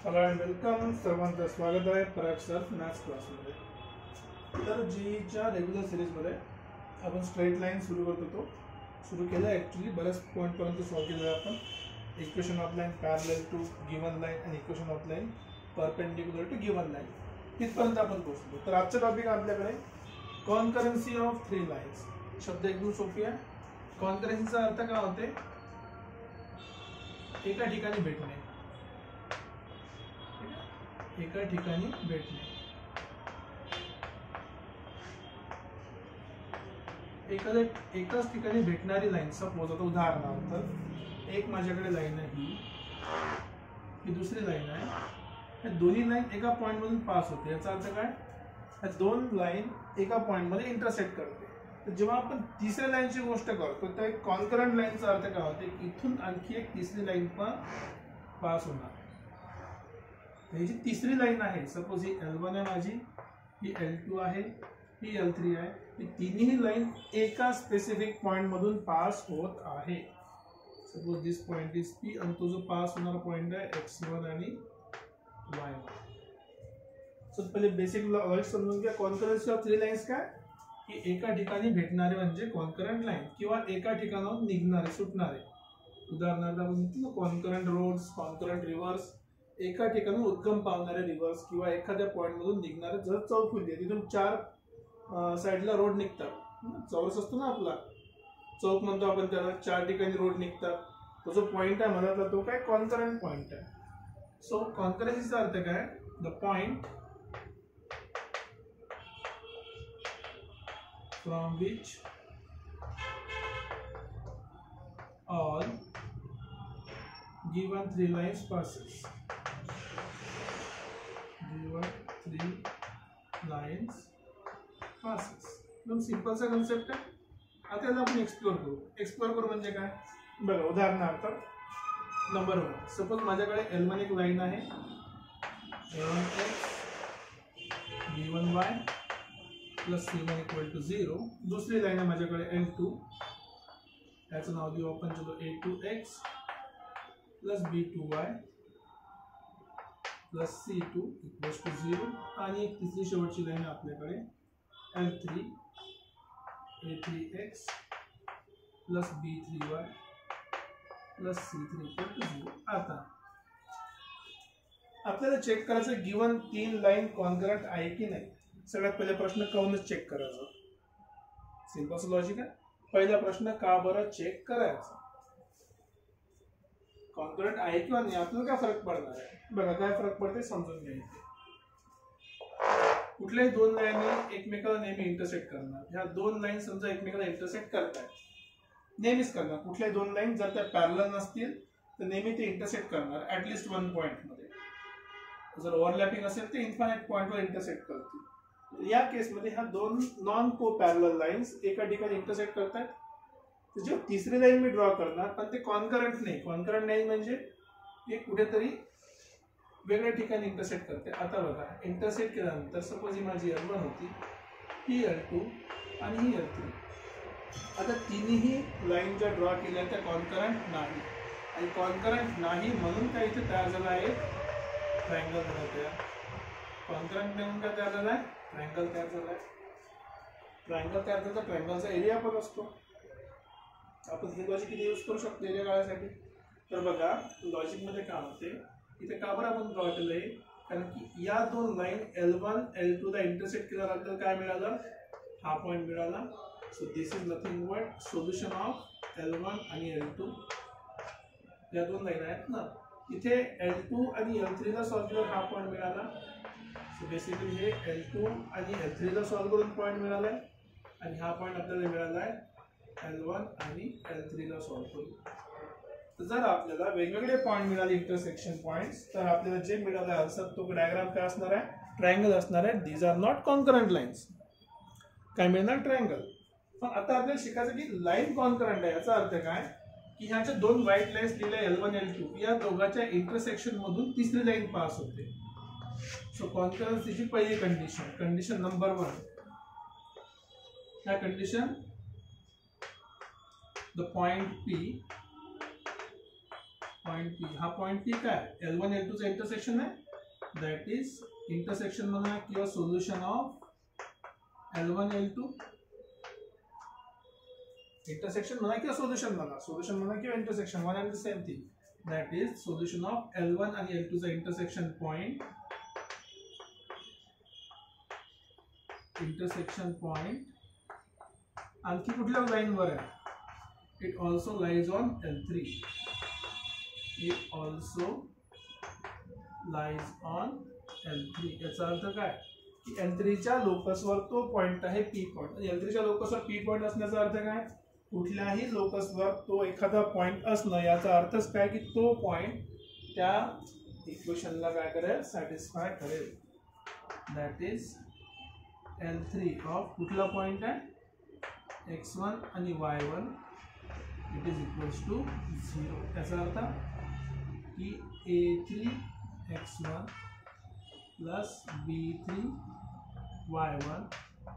Hello and welcome, सर्वांचं स्वागत आहे पराग सर मॅथ्स क्लासमध्ये. तर जीईच्या रेग्युलर सिरीजमध्ये आपण स्ट्रेट लाईन सुरू करत होतो. सुरू केलं ॲक्च्युली बऱ्याच पॉईंटपर्यंत सॉल्व केलं आहे आपण. Equation of line parallel to given line आणि equation of line perpendicular to given line तिथपर्यंत आपण पोहोचलो. तर आजचा टॉपिक आपल्याकडे कॉन्करन्सी ऑफ थ्री लाईन्स. शब्द एकदम सोपी आहे. कॉन्करन्सीचा अर्थ काय होते? एका ठिकाणी भेटणे, एका ठिकाणी भेटणे. एकाच ठिकाणी भेटणारी लाईन. सपोज आता उदाहरणार्थ एक माझ्याकडे लाईन आहे, ही दुसरी लाईन आहे. हे दोन्ही लाईन एका पॉइंट मधून पास होते. याचा अर्थ काय? ह्या दोन लाईन एका पॉइंट मध्ये इंटरसेक्ट करते. तर जेव्हा आपण तिसऱ्या लाईनची गोष्ट करतो तर कॉन्करंट लाईनचा अर्थ काय होते? इथून आणखी एक तिसरी लाईन पण पास होणार. ही जी तिसरी लाईन आहे, सपोज ही L1 आहे माझी, ही L2 आहे, ही L3 आहे. ही तिन्ही लाईन एका स्पेसिफिक पॉइंट मधून पास होत आहे. Suppose this point is P आणि तो जो पास होणारा पॉइंट आहे X1 आणि Y1. सो पहिले बेसिक लॉजिक समजून घ्या. कॉन्करन्सी ऑफ थ्री लाईन्स काय? की एका ठिकाणी भेटणारे म्हणजे कॉन्करंट लाईन, किंवा एका ठिकाणाहून निघणारे सुटणारे. उदाहरणार्थ आपण म्हणतो कॉन्करंट रोड्स, कॉन्करंट रिव्हर्स. एका ठिकाणी उद्गम पावणारे रिव्हर्स किंवा एखाद्या पॉइंट मधून निघणारे. जर चौफुली आहे तिथून चार साईडला रोड निघतात. चौरस असतो ना आपला, चौक म्हणतो आपण त्याला. चार ठिकाणी रोड निघतात. तो जो पॉइंट आहे मधातला तो काय? कॉन्करंट पॉइंट आहे. सो कॉन्करन्सीचा अर्थ काय? The point from which all given three lines passes. Given three lines passes. एकदम सिंपल सा कन्सेप्ट आहे. आता याला आपण एक्सप्लोर करू. एक्सप्लोर करू म्हणजे काय? बघा, उदाहरणार्थ नंबर 1. सपोज माझ्याकडे L1 एक लाईन आहे, A1x B1y plus C1 equal to 0. दुसरी लाईन आहे माझ्याकडे L2, याचं नाव देऊ आपण, चलो A2x plus B2y plus C2 equal to 0. आणि एक तिसरी शेवटची लाईन आहे आपल्याकडे L3 A3x plus B3y plus C3 equal to 0. आता आपल्याला चेक करायचं गिवन तीन लाईन कॉन्करंट आहे की नाही. सगळ्यात पहिला प्रश्न काऊनच चेक करायचं. सिंपल लॉजिक आहे. पहिला प्रश्न का बरं चेक करायचं? कॉन्करंट आहे किंवा नाही, आपल्याला काय फरक पडणार आहे? बघा काय फरक पडते समजून घ्यायचे. कुठल्याही दोन लाईनी एकमेकाला नेहमी इंटरसेक्ट करणार. ह्या दोन लाईन समजा एकमेकाला इंटरसेक्ट करतायत, नेहमीच करणार. कुठल्याही दोन लाईन जर त्या पॅरलल नसतील तर नेहमी ते इंटरसेक्ट करणार ऍटलिस्ट वन पॉइंट मध्ये. जर ओव्हरलॅपिंग असेल तर इन्फायनाइट पॉइंटवर इंटरसेक्ट करतील. या केसमध्ये ह्या दोन नॉन को पॅरलल लाईन्स एका ठिकाणी इंटरसेक्ट करतात. जेव्हा तिसरी लाईन मी ड्रॉ करणार, पण ते कॉन्करंट नाही. कॉन्करंट नाही म्हणजे ते कुठेतरी वेगळ्या ठिकाणी इंटरसेक्ट करते. आता बघा, इंटरसेक्ट केल्यानंतर सपोज ही माझी L1 होती, ही L2 आणि ही L3. आता तिन्ही लाईन ज्या ड्रॉ केल्या त्या कॉन्करंट नाही. आणि कॉन्करंट नाही म्हणून काय इथे तयार झाला आहे? ट्रायंगल झाला. कॉन्करंट म्हणून काय तयार झाला आहे? ट्रायंगल तयार झाला आहे. ट्रायंगल तयार झाला तर ट्रायंगलचा एरिया पण असतो. आपण हे लॉजिक किती यूज करू शकतो एरिया काढायसाठी. तर बघा लॉजिकमध्ये काय होते, इथे का बरं आपण ड्रॉ केलंय? कारण की या दोन लाईन L1 L2 ला इंटरसेक्ट केल्यानंतर काय मिळालं? हा पॉइंट मिळाला. So this is nothing but solution of L1 आणि L2. या दोन लाईन आहेत ना, इथे L2 आणि L3 ला सॉल्व्ह केल्यावर हा पॉइंट मिळाला. सो बेसिकली हे L2 आणि L3 ला सॉल्व्ह करून पॉइंट मिळालाय. आणि हा पॉइंट आपल्याला मिळालाय L1 आणि L3 ला सॉल्व्ह करून. तर जर आपल्याला वेगवेगळे पॉइंट मिळाले इंटरसेक्शन पॉइंट्स, तर आपल्याला जे मिळालं आन्सर तो डायग्राम काय असणार आहे? ट्रायंगल असणार आहे. These are not concurrent lines. काय मिळणार? ट्रायंगल. पण आता आपल्याला शिकायचं की लाईन कॉन्करंट आहे. याचा अर्थ काय? की ह्याच्या दोन व्हाईट लाईन्स दिल्या L1 L2, या दोघांच्या इंटरसेक्शन मधून तिसरी लाईन पास होते. सो कॉन्करन्सीची पहिली कंडिशन, कंडिशन नंबर 1. क्या condition? the point P point P, हा पॉइंट पी काय L1 L2 चा इंटरसेक्शन आहे, दॅट इज इंटरसेक्शन म्हणा किंवा solution of L1 L2, intersection म्हणा किंवा सोल्युशन म्हणा किंवा intersection, one and the same thing, that is solution of L1 आणि L2 चा इंटरसेक्शन पॉइंट, आणखी कुठल्या लाईनवर आहे, it also lies on L3, it also lies on L3, याचा अर्थ काय की L3 च्या लोकसवर तो पॉइंट आहे पी पॉइंट, आणि L3 च्या लोकसवर पी पॉइंट असण्याचा अर्थ काय, कुठल्याही लोकसवर तो एखादा पॉइंट असणं, याचा अर्थच काय की तो पॉइंट त्या इक्वेशनला काय करेल, सॅटिस्फाय करेल, दॅट इज L3 ऑफ कुठला पॉइंट आहे x1 आणि y1 it is equals to 0, याचा अर्थ की a3 x1 plus b3 y1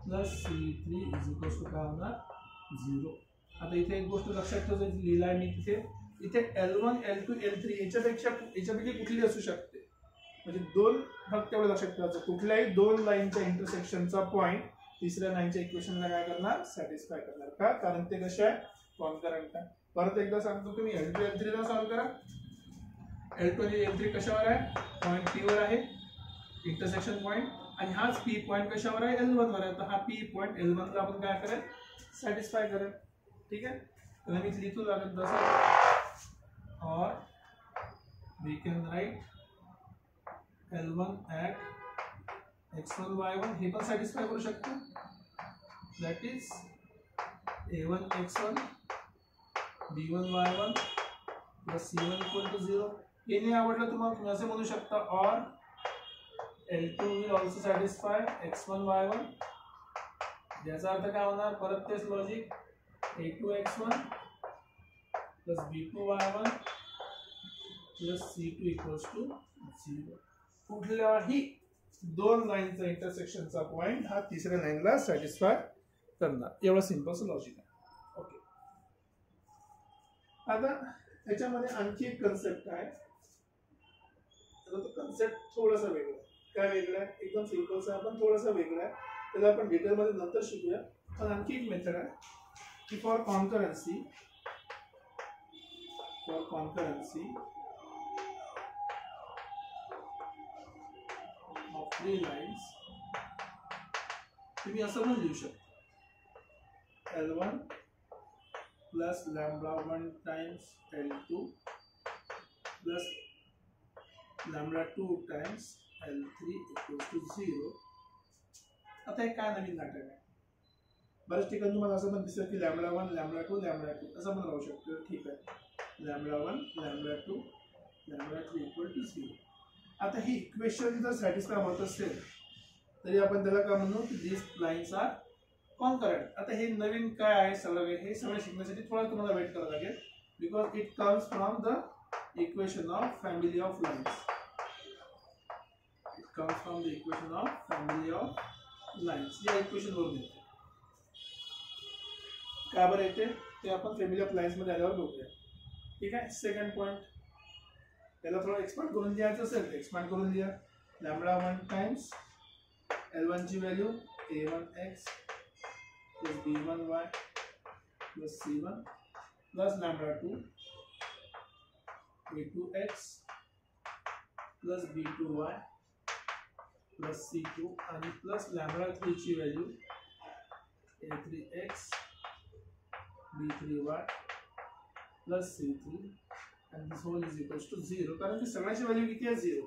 plus c3 is equals to काय होणार 0. आता इथे एक गोष्ट लक्षात ठेवायची, लिहिला आहे मी इथे L1 L2 L3 याच्यापैकी कुठली असू शकते, म्हणजे दोन फक्त एवढं लक्षात ठेवायचं, कुठल्याही दोन लाईनच्या इंटरसेक्शनचा पॉइंट तिसऱ्या लाईनच्या इक्वेशनला काय करणार, सॅटिस्फाय करणार, का कारण ते कसे आहे, कॉन्करंट आहे. परत एकदा सांगतो, तुम्ही L2 L3 ला सॉल्व्ह करा, L2 आणि L3 कशावर आहे, पॉइंट P वर आहे इंटरसेक्शन पॉइंट, आणि हाच P पॉइंट कशावर आहे, L1 वर आहे, तर हा P पॉइंट L1 ला आपण काय करेल, सॅटिस्फाय करेल. ठीक है, तो मैं लिखू लागेल तसं, और we can write L1 at x1 y1, हे पण सॅटिस्फाय करू शकतो, that is a1 x1 b1 y1 plus c1 equal to 0. हे नाही आवडलं तुम्हाला, तुम्ही असे म्हणू शकता, और L2 will also satisfy x1 y1, याचा अर्थ काय होणार, परत तेच logic, a2 x1 plus b2 y1 plus c2 equals to 0. कुठल्याही दोन लाईनचा इंटरसेक्शनचा पॉइंट हा तिसऱ्या लाईनला सॅटिस्फाय करणार, एवढं सिंपल लॉजिक आहे. ओके, आता याच्यामध्ये आणखी एक कन्सेप्ट आहे, तो कन्सेप्ट थोडासा वेगळा आहे. काय वेगळा आहे, एकदम सिंपलचा आहे पण थोडासा वेगळा आहे, त्याला आपण डिटेलमध्ये नंतर शिकूया. पण आणखी एक मेथड आहे की for concurrency of three lines तुम्ही असं पण लिहू शकता, L1 plus λ1 times L2 plus λ2 times L3 equals to 0. आता हे काय नवीन नाटक आहे, बऱ्याच ठिकाणी तुम्हाला असं पण दिसेल की λ1 λ2 λ2 असं पण राहू शकतो. ठीक आहे, λ1 λ2 λ3 इक्वल टू 0. आता ही इक्वेशन जर सॅटिस्फाय होत असेल तरी आपण त्याला काय म्हणू की दिस लाईन्स आर कॉन्करंट. आता हे नवीन काय आहे सगळं, हे सगळं शिकण्यासाठी थोडा तुम्हाला वेट करावं लागेल, because it comes from the equation of family of lines. It comes from the equation of family of lines, या इक्वेशन वरून येते. का बरं येते ते आपण फॅमिली ऑफ लाईन्स मध्ये आल्यावर बघूया. ठीक आहे, सेकंड पॉइंट, त्याला थोडं एक्सपांड करून लिहायचं असेल एक्सपांड करून लिहा. λ1 टाइम्स L1 ची value a1x plus b1y plus c1 plus λ2 a2x plus b2y plus c2 आणि प्लस λ3 ची value a3x b3y plus c3 and this whole is equals to 0. कारण की सगळ्याची व्हॅल्यू किती आहे 0.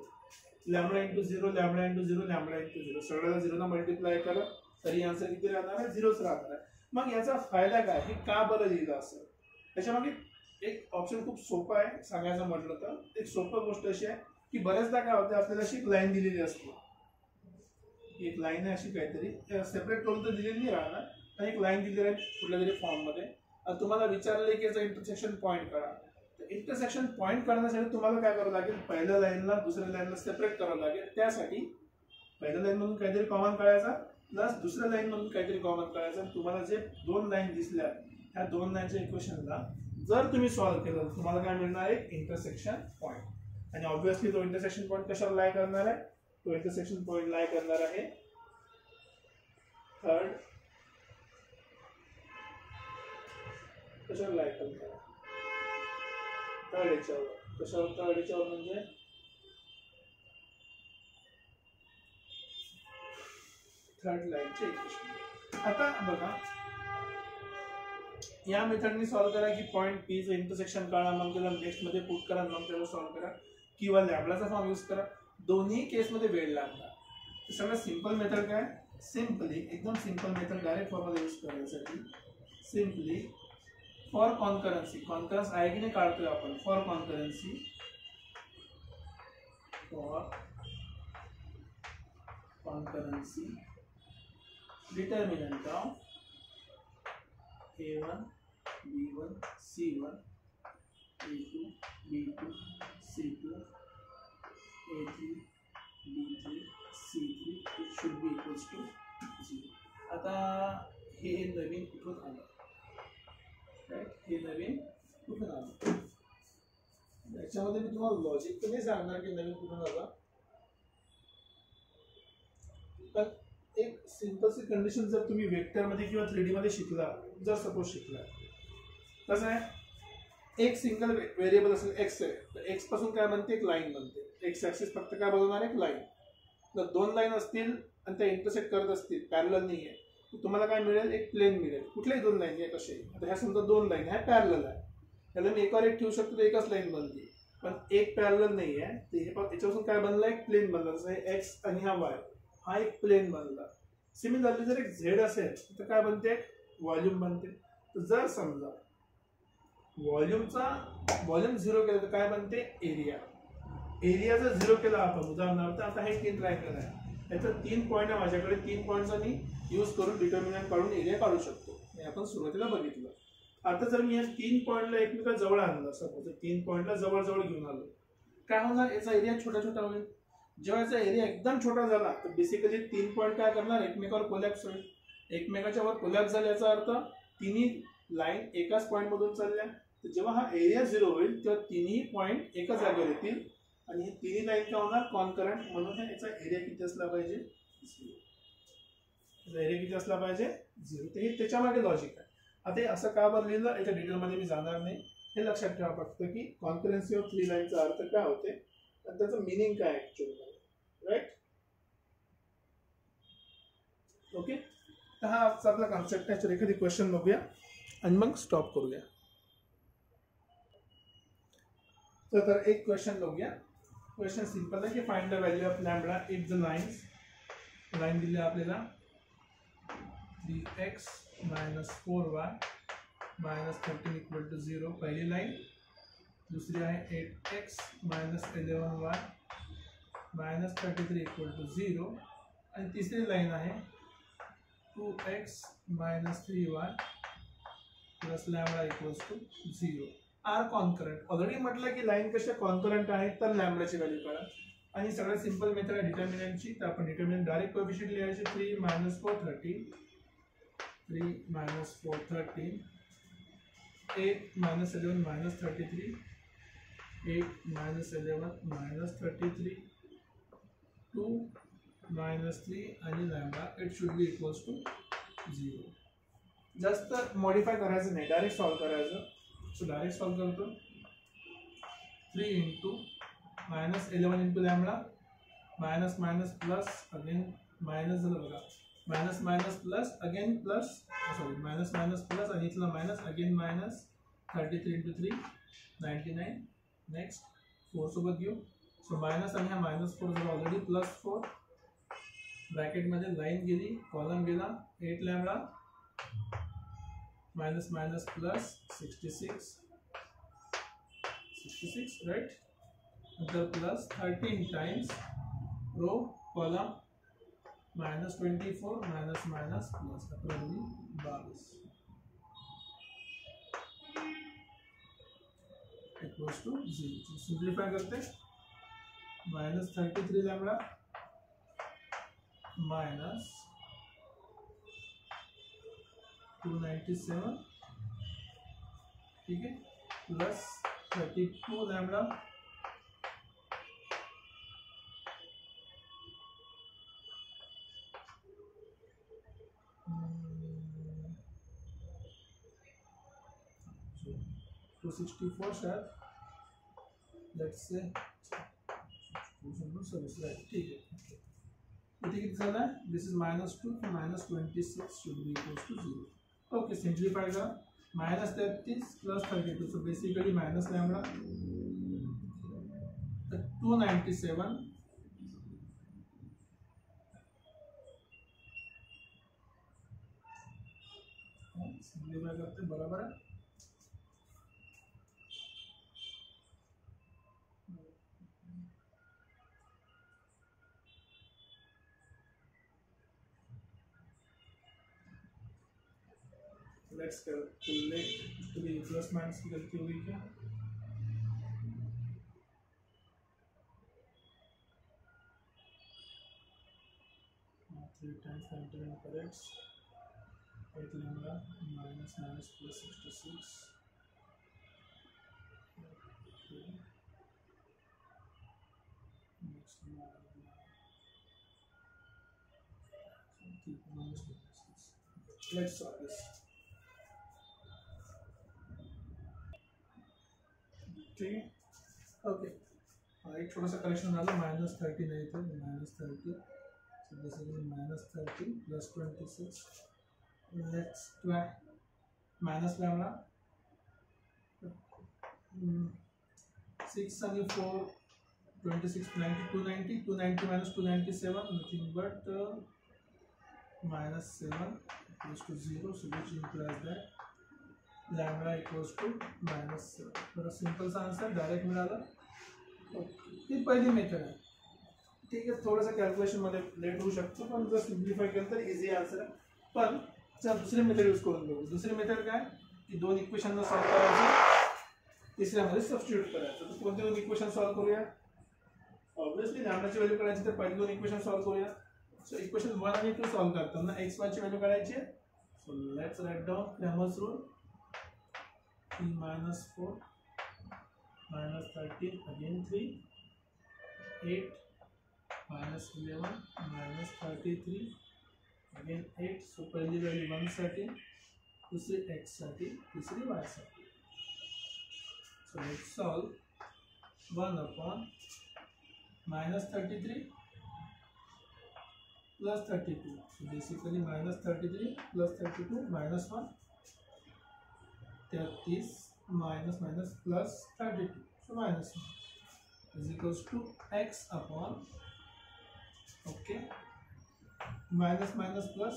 Lambda into 0 lambda into 0 lambda into 0, सगळ्याला 0 ने multiply करा तरी आन्सर किती राहणार आहे, 0च राहणार आहे. मग याचा फायदा काय, हे का बरं लिहिलं असेल, त्याच्यामागे एक ऑप्शन खूप सोपा आहे सांगायचं म्हटलं तर. एक सोपं गोष्ट अशी आहे की बऱ्याचदा काय होतं, आपल्याला अशी एक लाईन दिलेली असते, एक लाईन आहे अशी काहीतरी सेपरेट करून तर दिलेली नाही राहणार, पण एक लाईन दिलेली आहे कुठल्या तरी फॉर्ममध्ये, तुम्हाला विचारले की याचा इंटरसेक्शन पॉईंट करा. इंटरसेक्शन पॉइंट करण्यासाठी तुम्हाला काय करावं लागेल, पहिल्या लाईनला दुसऱ्या लाईनला सेपरेट करावं लागेल. त्यासाठी पहिल्या लाईन मधून काहीतरी कॉमन काढायचा प्लस दुसऱ्या लाईन मधून काहीतरी कॉमन काढायचा. तुम्हाला जे दोन लाईन दिसल्या त्या दोन लाईनच्या इक्वेशनला जर तुम्ही सॉल्व्ह केलं तर तुम्हाला काय मिळणार आहे, इंटरसेक्शन पॉईंट. आणि ऑब्व्हियसली तो इंटरसेक्शन पॉईंट कशावर लाय करणार आहे, तो इंटरसेक्शन पॉईंट लाय करणार आहे थर्ड, कशावर लाय करणार आहे, थर्ड याच्यावर. कशावर, थर्ड याच्यावर म्हणजे थर्ड लाईनचे इक्वेशन. आता बघा या मेथडने सॉल्व्ह करा की पॉईंट पी चं इंटरसेक्शन काढा, मग त्याला नेक्स्ट मध्ये पुट करा, मग त्याला सॉल्व्ह करा, किंवा लॅबलाचा फॉर्म यूज करा. दोन्ही केस मध्ये वेळ लागणार. सगळ्यात सिंपल मेथड काय, सिंपली एकदम simple method direct formula use करण्यासाठी सिंपली फॉर कॉन्करन्सी, कॉन्करन्स आहे की नाही काढतोय आपण, for concurrency, for concurrency determinant of A1 B1 C1 A2 B2 C2 A3 B3 C3 it should be equals to 0. आता हे नवीन कुठून आलं, राईट, हे नवीन कुठून आलं, याच्यामध्ये मी तुम्हाला लॉजिक तर नाही सांगणार की नवीन कुठून आलं, पण एक सिंपलची कंडिशन जर तुम्ही वेक्टर मध्ये किंवा 3D मध्ये शिकला, जर सपोज शिकला, कसं आहे, एक सिंगल व्हेरिएबल असेल एक्स आहे, तर एक्स पासून काय बनते, एक लाईन बनते. एक्स ऍक्सिस फक्त काय बनवणार, एक लाईन. जर दोन लाईन असतील आणि त्या इंटरसेक्ट करत असतील, पॅरलल नाही आहे, तर तुम्हाला काय मिळेल, एक प्लेन मिळेल. कुठल्याही दोन लाईन आहे कसे, आता ह्या समजा दोन लाईन आहे, पॅरलल आहे, त्याला मी एकावर एक ठेवू शकतो तर एकच लाईन बनते. पण एक पॅरलल नाही आहे, तर हे याच्यापासून काय बनला, एक प्लेन बनला. जसं एक्स आणि हा वाय, हा एक प्लेन बनला. सिमिलरली जर एक झेड असेल तर काय बनते, व्हॉल्यूम बनते. तर जर समजा व्हॉल्यूम 0 केलं तर काय बनते, एरिया. एरिया जर 0 केला आपण, उदाहरणार्थ आता हे 3 ट्रायंगल आहे, याच्यात 3 पॉईंट आहे माझ्याकडे, 3 पॉईंटचा मी यूज करून डिटर्मिनंट काढून एरिया काढू शकतो. हे आपण सुरुवातीला बघितलं. आता जर मी या 3 पॉईंटला एकमेका जवळ आणलं, सपोज 3 पॉईंटला जवळ जवळ घेऊन आलो, काय होणार, याचा एरिया छोटा छोटा होईल. जेव्हा याचा एरिया एकदम छोटा झाला तर बेसिकली 3 पॉईंट काय करणार, एकमेकावर कोलॅप्स होईल. एकमेकाच्या वर कोलॅप्स झाले याचा अर्थ तिन्ही लाईन एकाच पॉईंट मधून चालल्या. तर जेव्हा हा एरिया 0 होईल तेव्हा तिन्ही पॉईंट एकाच जागेवर येतील आणि हे तिन्ही लाईन काय होणार, कॉन्करंट. म्हणून याचा एरिया किती असला पाहिजे, 0. एरिया किती असला पाहिजे, 0. तर हे त्याच्यामागे लॉजिक आहे. आता हे असं का बरं लिहिलं, याच्या डिटेलमध्ये मी जाणार नाही. हे लक्षात ठेवा फक्त की कॉन्करन्सी ऑफ 3 लाईनचा अर्थ काय होते आणि त्याचं मिनिंग काय ऍक्च्युअली, राईट. ओके, तर हा आपला कॉन्सेप्ट आहे. तर एखादी क्वेश्चन बघूया आणि मग स्टॉप करूया. तर एक क्वेश्चन बघूया. क्वेश्चन सिंपल आहे की find the value of lambda if the line दिली आपल्याला 3x - 4y - 13 इक्वल टू 0, पहिली लाईन. दुसरी आहे 8x - 11y - 33 इक्वल टू 0, आणि तिसरी लाईन आहे 2x - 3y plus lambda equals to 0 are concurrent. Already म्हटलं की लाईन कशा कॉन्करंट आहेत तर लॅम्बडाची व्हॅल्यू काढा. आणि सगळ्यात सिंपल मेथड आहे डिटर्मिनंटची. तर आपण डिटर्मिनंट डायरेक्ट कोएफिशिएंट लिहायचे. 3 - 4 13, 3 - 4 13, 8 - 11 - 33, 8 - 11 - 33, 2 - 3 आणि lambda it should be equals to 0. जास्त मॉडिफाय करायचं नाही, डायरेक्ट सॉल्व करायचं. सो डायरेक्ट सॉल्व करतो. 3 into -11 into lambda, minus minus plus again minus झालं बघा, minus minus plus again plus, sorry minus minus plus आणि इथला minus again minus. 33 into 3 99. Next 4 सोबत घेऊ. सो मायनस आणि हा -4 झाला ऑलरेडी, +4 ब्रॅकेटमध्ये लाईन गेली, कॉलम गेला. 8 lambda minus minus plus 66 right. नंतर plus 13 times row column -24 minus minus plus 22 equals to 0. Simplify करते. -33 लॅम्बडा मायनस 297, ठीक है. प्लस 32 लैम्डा तो 64 शायद लेट्स से ठीक है इथे किती झाला है दिस इज -2 तो -26 should be equals to 0 okay simplify करा -33 plus 32 so basically minus lambda 297 simplify करते बराबर है लेट्स कैलकुलेट तो ये प्लस माइनस की गलती होगी क्या three times centre in corrects 8 lambda minus minus plus 66 let's solve this ठीक है ओके एक छोटा सा करेक्शन डालो -30 नहीं थे -30 so basically -30 plus 26 let's try minus lambda 6 and 4 26 90 290 290 minus 297 nothing but -7 equals to 0 so which implies that lambda equals to -7 बड़ा simple सा आंसर डायरेक्ट मिळाला ही पहिली मेथड आहे ठीक आहे थोडंसं कॅल्क्युलेशन मध्ये लेट होऊ शकतो पण जर सिम्प्लिफाय केलं तर इझी आन्सर आहे पण चल दुसरी मेथड यूज करून बघू दुसरी मेथड काय की दोन इक्वेशनला सॉल्व करायचं तिसऱ्यामध्ये सबस्टिट्यूट करायचं तर कोणते दोन इक्वेशन सॉल्व करूया ऑब्वियसली लॅम्डाची व्हॅल्यू काढायची तर पहिली दोन इक्वेशन सॉल्व करूया सो इक्वेशन 1 आणि 2 सॉल्व करताना x y ची व्हॅल्यू काढायची आहे so let's write down Cramer's rule 3 minus 4 minus 13 again 3 8 minus 11 minus 33 again 8 so पहली वैल्यू 130 दूसरी x साठी तीसरी y साठी so let's solve 1 upon -33 plus 32 so basically -33 plus 32 -1 30 minus minus plus 32 so minus 1 is equals to x upon okay minus minus plus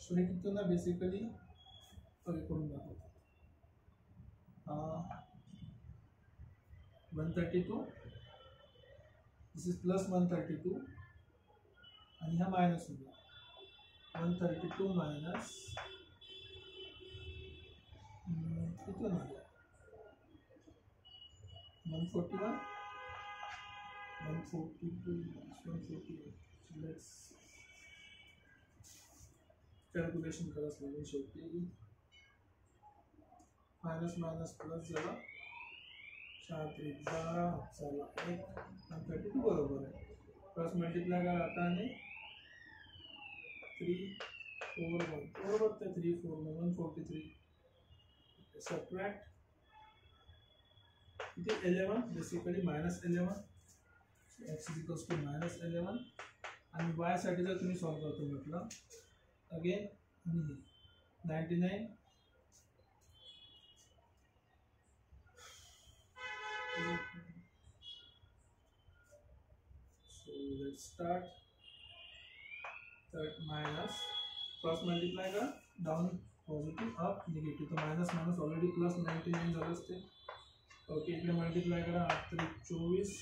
so हे किती होणार basically okay करून दाखवतो 132 this is plus 132 आणि हा मायनस होणार 132 minus कितना आ गया 141 142 148 let's कैलकुलेशन करा स्लोली शेवटी माइनस माइनस प्लस झाला 4 3 12 चला 132 बरोबर आहे प्लस मल्टिप्लाय करा आता आणि 3 4 1 बरोबर ते 3 4 143 subtract the 11 basically -11 so x is equals to -11 and y साठी जर तुम्ही सॉल्व करतो म्हटलं again 99 so let's start third minus cross multiply का down पॉझिटिव्ह अप निगेटिव्ह तो माइनस माइनस ऑलरेडी प्लस 99 झालं असते ओके इकडे मल्टिप्लाय करा 8 3 24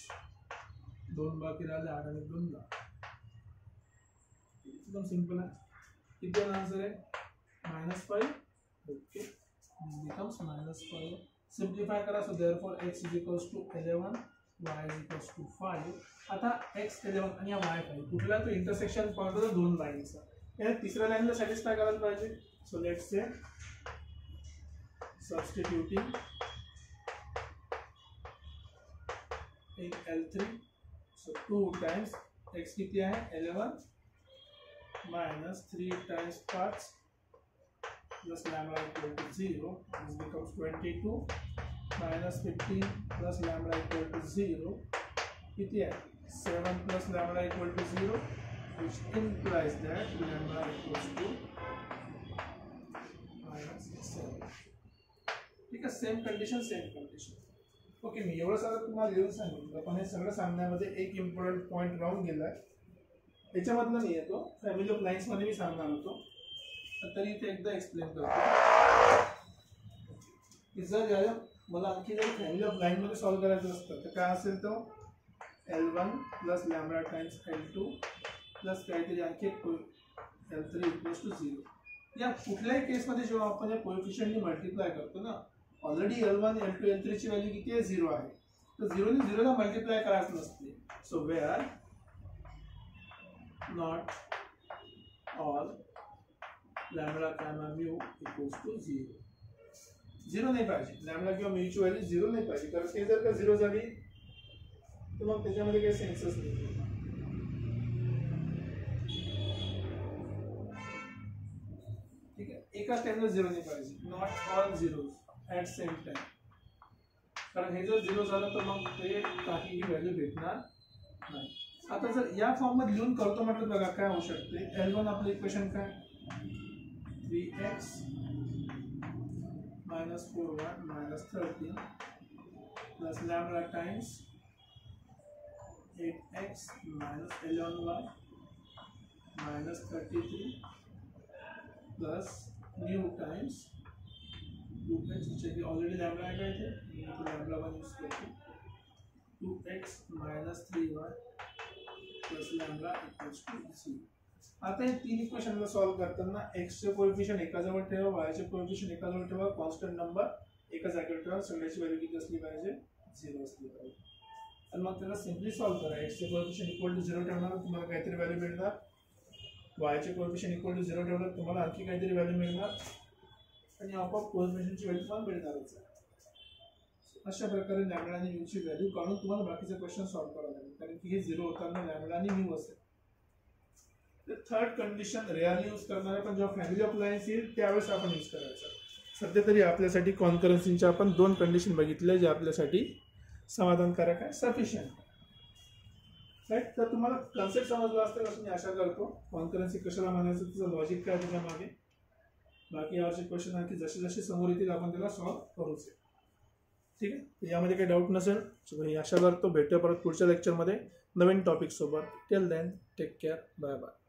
दोन बाकी राहिले 8 आणि 2 10 एकदम सिंपल आहे किती आंसर आहे -5 ओके becomes -5 सिंप्लिफाय करा so therefore x is equals to 11 y is equals to 5 आता x 11 आणि y 5 कुठला तो इंटरसेक्शन पॉइंट होता दोन लाईनचा या तिसऱ्या लाईनला सॅटिस्फाय करायला पाहिजे so let's say substituting in L3, so 2 times x किती आहे 11 minus 3 times 5 plus lambda equal to 0, this becomes 22 minus 15 plus lambda equal to 0, किती आहे 7 plus lambda equal to 0, which implies that lambda equals to minus 7. ठीक आहे, same condition. Okay, मी एवढं सगळं तुम्हाला लिहून सांगितलं, पण हे सगळं सांगण्यामध्ये एक इम्पॉर्टंट पॉईंट राहून गेलाय. याच्यामधला नाही आहे तो, फॅमिली ऑफ लाईन्स मध्ये मी सांगणार होतो, तरी इथे एकदा एक्सप्लेन करतो की जर मला आणखी जर फॅमिली ऑफ लाईन मध्ये सॉल्व्ह करायचं असतं तर काय असेल, तो L1 plus lambda times L2 plus काहीतरी आणखी L3 इक्वल्स टू 0. या कुठल्याही केसमध्ये जेव्हा आपण या कोएफिशियंटनी मल्टिप्लाय करतो ना, ऑलरेडी L1 L2 L3 ची व्हॅल्यू किती आहे 0 आहे, तर 0 ने 0 ला मल्टिप्लाय करायचं नसते. So wear not all lambda comma mu equals to 0. 0 नाही पाहिजे, लॅम्बडा किंवा म्यू ची व्हॅल्यू 0 नाही पाहिजे, कारण ते जर का 0 झाली तर मग त्याच्यामध्ये काही सेन्सच नाही. ठीक आहे, एकाच टाइमला 0 नाही पाहिजे, not all zeros at same time, कारण हे जर 0 झालं तर मग ते काहीही व्हॅल्यू भेटणार नाही. आता जर या फॉर्म मध्ये लिहून करतो म्हटलं बघा काय होऊ शकते. L1 आपलं इक्वेशन काय 3x minus 4y minus 13 plus lambda times 8x minus 11y minus 33 plus mu times 2x, which is already lambda है क्या थे, तो lambda 1 यूज करके 2x minus 3y plus lambda equals to 0. आता हे तीन इक्वेशनला सॉल्व करताना x चे कोएफिशिएंट एकाजवळ ठेवा, y चे कोएफिशिएंट एकाजवळ ठेवा, कॉन्स्टंट नंबर एका जागेवर ठेवा, सगळ्याची व्हॅल्यू किती असली पाहिजे 0 असली पाहिजे. आणि मग त्याला सिंपली सॉल्व करा. x चे कोएफिशिएंट इक्वल टू 0 ठेवणार तुम्हाला काहीतरी व्हॅल्यू मिळणार, y चे कोएफिशिएंट इक्वल टू 0 ठेवणार तुम्हाला आणखी काहीतरी व्हॅल्यू मिळणार, आणि आपोआप कोएफिशिएंटची व्हॅल्यू तुम्हाला मिळणारच आहे. अशा प्रकारे लॅम्बडा आणि म्यू ची व्हॅल्यू काढून तुम्हाला बाकीचे क्वेश्चन सॉल्व करावे लागेल, कारण की हे 0 होताना लॅम्बडा आणि म्यू असेल. तर थर्ड कंडिशन रेअरली यूज करणार आहे, पण जेव्हा फॅमिली ऑफ लाईन्स येईल त्यावेळेस आपण यूज करायचा. सध्या तरी आपल्यासाठी कॉन्करन्सीच्या आपण 2 कंडिशन बघितल्या जे आपल्यासाठी समाधानकारक आहे, सफिशियंट. राईट, तर तुम्हाला कन्सेप्ट समजला असेल असं मी आशा करतो. कॉन्करन्सी कशाला म्हणायचं, त्याचं लॉजिक काय त्याच्या मागे, बाकी यावरचे क्वेश्चन आणखी जसे जसे समोर येतील आपण त्याला सॉल्व करूच. ठीक आहे, यामध्ये काही डाऊट नसेल आशा करतो. भेटूया परत पुढच्या लेक्चरमध्ये नवीन टॉपिक सोबत. Till then take care, bye bye.